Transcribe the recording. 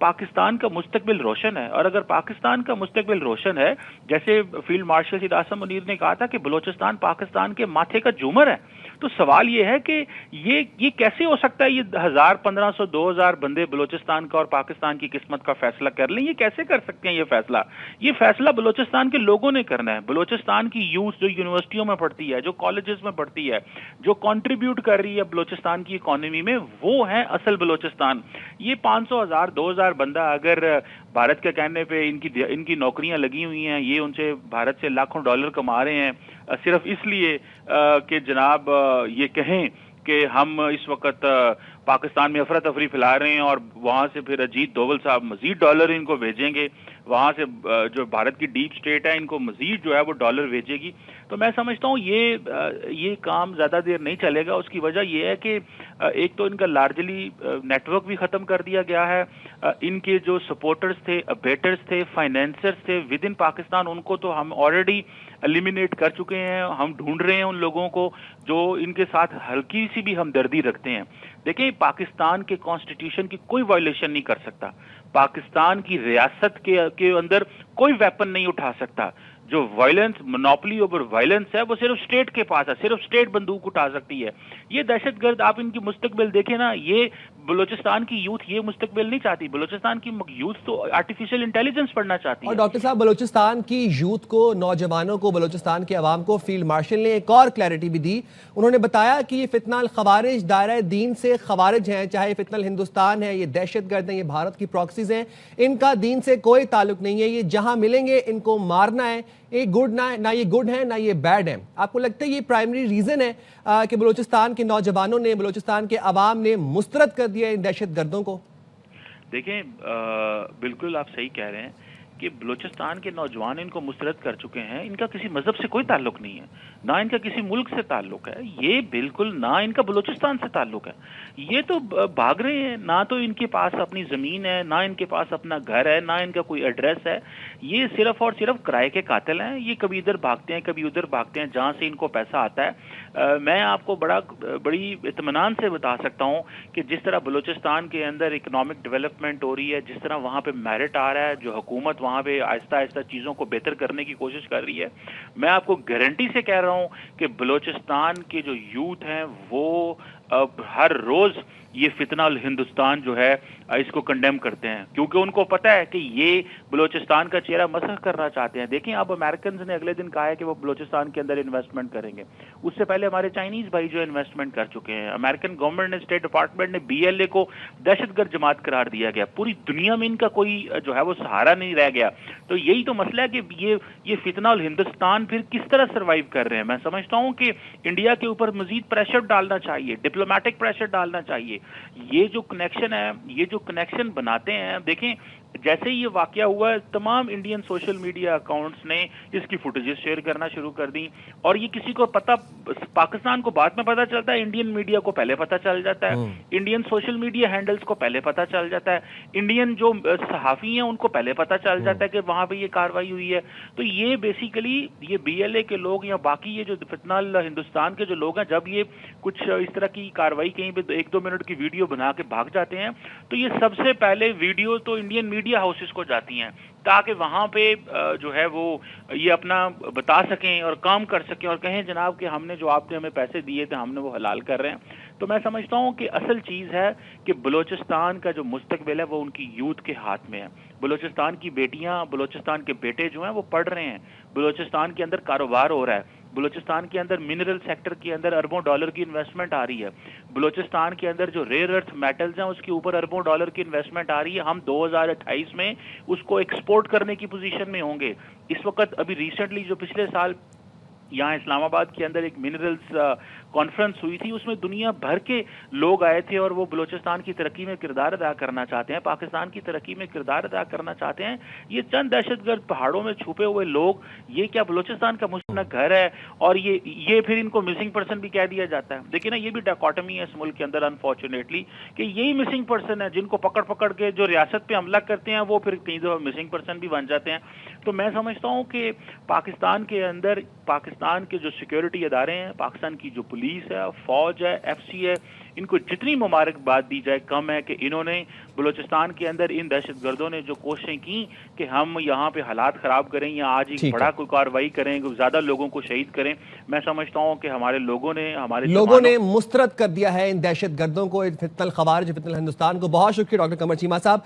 پاکستان کا مستقبل روشن ہے، اور اگر پاکستان کا مستقبل روشن ہے، جیسے فیلڈ مارشل سید اعظم منیر نے کہا تھا کہ بلوچستان پاکستان کے ماتھے کا جھومر ہے، تو سوال یہ ہے کہ یہ کیسے ہو سکتا ہے یہ 1000 1500 2000 بندے بلوچستان کا اور پاکستان کی قسمت کا فیصلہ کر لیں؟ یہ کیسے کر سکتے ہیں یہ فیصلہ بلوچستان کے لوگوں نے کرنا ہے. بلوچستان کی یوتھ جو یونیورسٹیوں میں پڑھتی ہے، جو کالجز میں پڑھتی ہے، جو کنٹریبیوٹ کر رہی ہے بلوچستان کی اکانومی میں، وہ ہے اصل بلوچستان. یہ 500 1000 2000 بندہ اگر بھارت کے کہنے پہ ان کی نوکریاں لگی ہوئی ہیں، یہ ان سے بھارت سے لاکھوں ڈالر کما رہے ہیں صرف اس لیے کہ جناب یہ کہیں کہ ہم اس وقت پاکستان میں افراتفری پھیلا رہے ہیں اور وہاں سے پھر اجیت دوول صاحب مزید ڈالر ان کو بھیجیں گے، وہاں سے جو بھارت کی ڈیپ سٹیٹ ہے ان کو مزید جو ہے وہ ڈالر بھیجے گی. تو میں سمجھتا ہوں یہ کام زیادہ دیر نہیں چلے گا. اس کی وجہ یہ ہے کہ ایک تو ان کا لارجلی نیٹ ورک بھی ختم کر دیا گیا ہے. ان کے جو سپورٹرز تھے، ابیٹرز تھے، فائنینسرز تھے ود ان پاکستان، ان کو تو ہم آلریڈی ایلیمینیٹ کر چکے ہیں. ہم ڈھونڈ رہے ہیں ان لوگوں کو جو ان کے ساتھ ہلکی سی بھی ہمدردی رکھتے ہیں. دیکھیں، پاکستان کے کانسٹیٹیوشن کی کوئی وائلیشن نہیں کر سکتا. پاکستان کی ریاست کے اندر کوئی ویپن نہیں اٹھا سکتا. جو وائلنس، مونوپلی اوور وائلنس ہے، وہ صرف اسٹیٹ کے پاس ہے، صرف اسٹیٹ بندوق اٹھا سکتی ہے. یہ دہشت گرد، آپ ان کی مستقبل دیکھیں نا، یہ بلوچستان کی یوتھ یہ مستقبل نہیں چاہتی. بلوچستان کی یوتھ تو آرٹیفیشل انٹیلیجنس پڑھنا چاہتی ہے. اور ڈاکٹر صاحب، بلوچستان کی یوتھ کو، نوجوانوں کو، بلوچستان کے عوام کو فیلڈ مارشل نے ایک اور کلیئرٹی بھی دی. انہوں نے بتایا کہ یہ فتنہ الخوارج دائرہ دین سے خوارج ہیں، چاہے یہ فتنہ الہندوستان ہے، یہ دہشت گرد ہیں، یہ بھارت کی پراکسیز ہیں، ان کا دین سے کوئی تعلق نہیں ہے. یہ جہاں ملیں گے ان کو مارنا ہے. یہ نہ یہ گڈ ہے نہ یہ بیڈ ہے. آپ کو لگتا ہے یہ پرائمری ریزن ہے کہ بلوچستان کے نوجوانوں نے، بلوچستان کے عوام نے مسترد کر دیا ان دہشت گردوں کو؟ دیکھیں، بالکل آپ صحیح کہہ رہے ہیں کہ بلوچستان کے نوجوان ان کو مسترد کر چکے ہیں. ان کا کسی مذہب سے کوئی تعلق نہیں ہے، نہ ان کا کسی ملک سے تعلق ہے، یہ بالکل نہ ان کا بلوچستان سے تعلق ہے. یہ تو بھاگ رہے ہیں، نہ تو ان کے پاس اپنی زمین ہے، نہ ان کے پاس اپنا گھر ہے، نہ ان کا کوئی ایڈریس ہے. یہ صرف اور صرف کرائے کے قاتل ہیں. یہ کبھی ادھر بھاگتے ہیں، کبھی ادھر بھاگتے ہیں، جہاں سے ان کو پیسہ آتا ہے. میں آپ کو بڑی اطمینان سے بتا سکتا ہوں کہ جس طرح بلوچستان کے اندر اکنامک ڈیولپمنٹ ہو رہی ہے، جس طرح وہاں پہ میرٹ آ رہا ہے، جو حکومت وہاں پہ آہستہ آہستہ چیزوں کو بہتر کرنے کی کوشش کر رہی ہے، میں آپ کو گارنٹی سے کہہ رہا ہوں کہ بلوچستان کے جو یوتھ ہیں وہ ہر روز یہ فتنہ الہندوستان جو ہے اس کو کنڈیم کرتے ہیں، کیونکہ ان کو پتہ ہے کہ یہ بلوچستان کا چہرہ مسخ کرنا چاہتے ہیں. دیکھیں، اب امریکنز نے اگلے دن کہا ہے کہ وہ بلوچستان کے اندر انویسٹمنٹ کریں گے. اس سے پہلے ہمارے چائنیز بھائی جو انویسٹمنٹ کر چکے ہیں. امریکن گورنمنٹ نے، اسٹیٹ ڈپارٹمنٹ نے BLA کو دہشت گرد جماعت قرار دیا گیا. پوری دنیا میں ان کا کوئی جو ہے وہ سہارا نہیں رہ گیا. تو یہی تو مسئلہ ہے کہ یہ فتنہ الہندوستان پھر کس طرح سروائیو کر رہے ہیں. میں سمجھتا ہوں کہ انڈیا کے اوپر مزید پریشر ڈالنا چاہیے، ڈپلومیٹک پریشر ڈالنا چاہیے. یہ جو کنیکشن ہے، یہ جو کنیکشن بناتے ہیں، دیکھیں جیسے ہی یہ واقعہ ہوا ہے، تمام انڈین سوشل میڈیا اکاؤنٹس نے اس کی فوٹیجز شیئر کرنا شروع کر دی. اور یہ کسی کو پتہ، پاکستان کو بعد میں پتہ چلتا ہے، انڈین میڈیا کو پہلے پتہ چل جاتا ہے، انڈین سوشل میڈیا ہینڈلز کو پہلے پتہ چل جاتا ہے، انڈین جو صحافی ہیں ان کو پہلے پتہ چل جاتا ہے کہ وہاں پہ یہ کارروائی ہوئی ہے. تو یہ بیسیکلی یہ BLA کے لوگ یا باقی یہ جو فتنہ ہندوستان کے جو لوگ ہیں، جب یہ کچھ اس طرح کی کارروائی کہیں پہ 1-2 منٹ کی ویڈیو بنا کے بھاگ جاتے ہیں، تو یہ سب سے پہلے ویڈیو تو انڈین میڈیا ہاؤسز کو جاتی ہیں تاکہ وہاں پہ جو ہے وہ یہ اپنا بتا سکیں اور کام کر سکیں اور کہیں جناب کہ ہم نے جو آپ نے ہمیں پیسے دیے تھے ہم نے وہ حلال کر رہے ہیں. تو میں سمجھتا ہوں کہ اصل چیز ہے کہ بلوچستان کا جو مستقبل ہے وہ ان کی یوتھ کے ہاتھ میں ہے. بلوچستان کی بیٹیاں، بلوچستان کے بیٹے جو ہیں وہ پڑھ رہے ہیں. بلوچستان کے اندر کاروبار ہو رہا ہے. بلوچستان کے اندر منرل سیکٹر کے اندر اربوں ڈالر کی انویسٹمنٹ آ رہی ہے. بلوچستان کے اندر جو ریئر ارتھ میٹلز ہیں اس کے اوپر اربوں ڈالر کی انویسٹمنٹ آ رہی ہے. ہم 2028 میں اس کو ایکسپورٹ کرنے کی پوزیشن میں ہوں گے. اس وقت ابھی ریسنٹلی جو پچھلے سال یہاں اسلام آباد کے اندر ایک منرلز کانفرنس ہوئی تھی، اس میں دنیا بھر کے لوگ آئے تھے اور وہ بلوچستان کی ترقی میں کردار ادا کرنا چاہتے ہیں، پاکستان کی ترقی میں کردار ادا کرنا چاہتے ہیں. یہ چند دہشت گرد پہاڑوں میں چھپے ہوئے لوگ، یہ کیا بلوچستان کا مستقل گھر ہے؟ اور یہ پھر ان کو مسنگ پرسن بھی کہہ دیا جاتا ہے. دیکھیں نا، یہ بھی ڈاکوٹمی ہے اس ملک کے اندر انفارچونیٹلی کہ یہی مسنگ پرسن ہے جن کو پکڑ کے جو ریاست پہ حملہ کرتے ہیں وہ پھر کئی دفعہ مسنگ پرسن بھی بن جاتے ہیں. تو میں سمجھتا ہوں کہ پاکستان کے اندر پاکستان کے جو سیکیورٹی ادارے ہیں، پاکستان کی جو پولیس ہے، فوج ہے، ایف سی ہے، ان کو جتنی مبارکباد دی جائے کم ہے کہ انہوں نے بلوچستان کے اندر ان دہشت گردوں نے جو کوششیں کی کہ ہم یہاں پہ حالات خراب کریں یا آج ایک ٹھیک ہے، بڑا کوئی کارروائی کریں، زیادہ لوگوں کو شہید کریں، میں سمجھتا ہوں کہ ہمارے لوگوں نے، ہمارے لوگوں جوانوں نے مسترد کر دیا ہے ان دہشت گردوں کو، ان فتنہ الخوارج فتنہ الہندوستان کو۔ بہت شکریہ ڈاکٹر قمر چیمہ صاحب۔